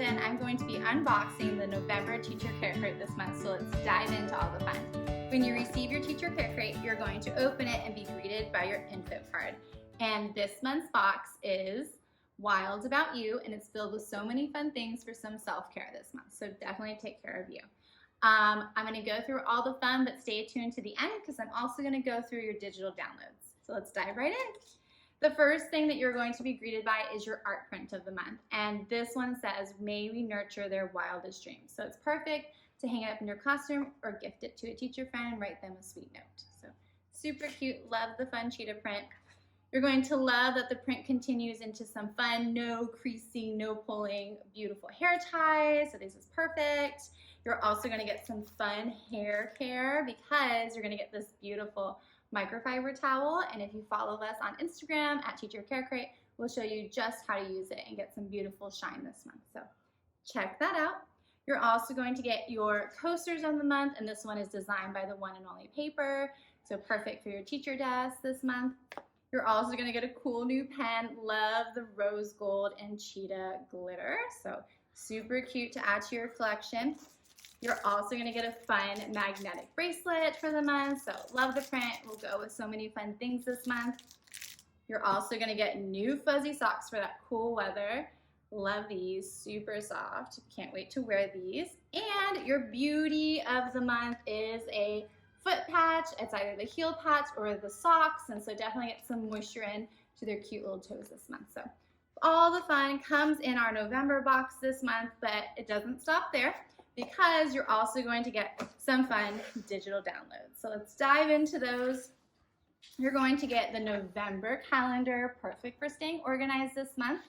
Amanda, and I'm going to be unboxing the November Teacher Care Crate this month, so let's dive into all the fun. When you receive your Teacher Care Crate, you're going to open it and be greeted by your info card. And this month's box is Wild About You, and it's filled with so many fun things for some self-care this month, so definitely take care of you. I'm going to go through all the fun, but stay tuned to the end because I'm also going to go through your digital downloads. So let's dive right in. The first thing that you're going to be greeted by is your art print of the month, and this one says, "May we nurture their wildest dreams." So it's perfect to hang it up in your classroom or gift it to a teacher friend and write them a sweet note. So super cute, love the fun cheetah print. You're going to love that the print continues into some fun, no creasing, no pulling, beautiful hair ties, so this is perfect. You're also going to get some fun hair care because you're going to get this beautiful microfiber towel, and if you follow us on Instagram at Teacher Care Crate, we'll show you just how to use it and get some beautiful shine this month. So check that out. You're also going to get your coasters of the month, and this one is designed by the one and only paper, so perfect for your teacher desk this month. You're also going to get a cool new pen. Love the rose gold and cheetah glitter, so super cute to add to your collection. You're also going to get a fun magnetic bracelet for the month, so love the print. We'll go with so many fun things this month. You're also going to get new fuzzy socks for that cool weather. Love these, super soft. Can't wait to wear these. And your beauty of the month is a foot patch. It's either the heel patch or the socks, and so definitely get some moisture in to their cute little toes this month. So all the fun comes in our November box this month, but it doesn't stop there, because you're also going to get some fun digital downloads. So let's dive into those. You're going to get the November calendar, perfect for staying organized this month.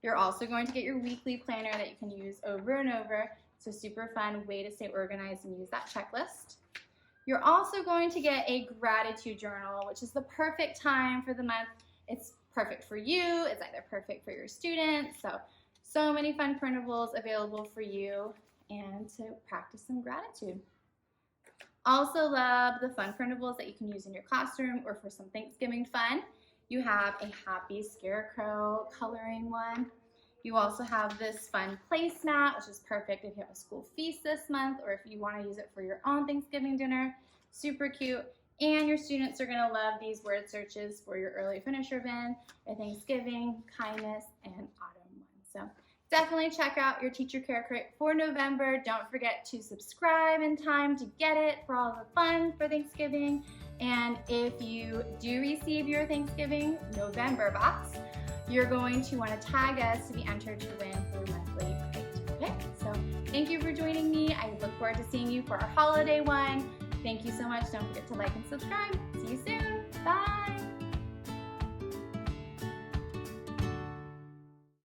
You're also going to get your weekly planner that you can use over and over. It's a super fun way to stay organized and use that checklist. You're also going to get a gratitude journal, which is the perfect time for the month. It's perfect for you. It's either perfect for your students. So many fun printables available for you and to practice some gratitude. Also love the fun printables that you can use in your classroom or for some Thanksgiving fun. You have a happy scarecrow coloring one. You also have this fun placemat, which is perfect if you have a school feast this month or if you want to use it for your own Thanksgiving dinner. Super cute. And your students are going to love these word searches for your early finisher bin, a Thanksgiving, kindness, and autumn one. So definitely check out your Teacher Care Crate for November. Don't forget to subscribe in time to get it for all the fun for Thanksgiving. And if you do receive your Thanksgiving November box, you're going to want to tag us to be entered to win your monthly crate. Okay, so thank you for joining me. I look forward to seeing you for our holiday one. Thank you so much. Don't forget to like and subscribe. See you soon. Bye.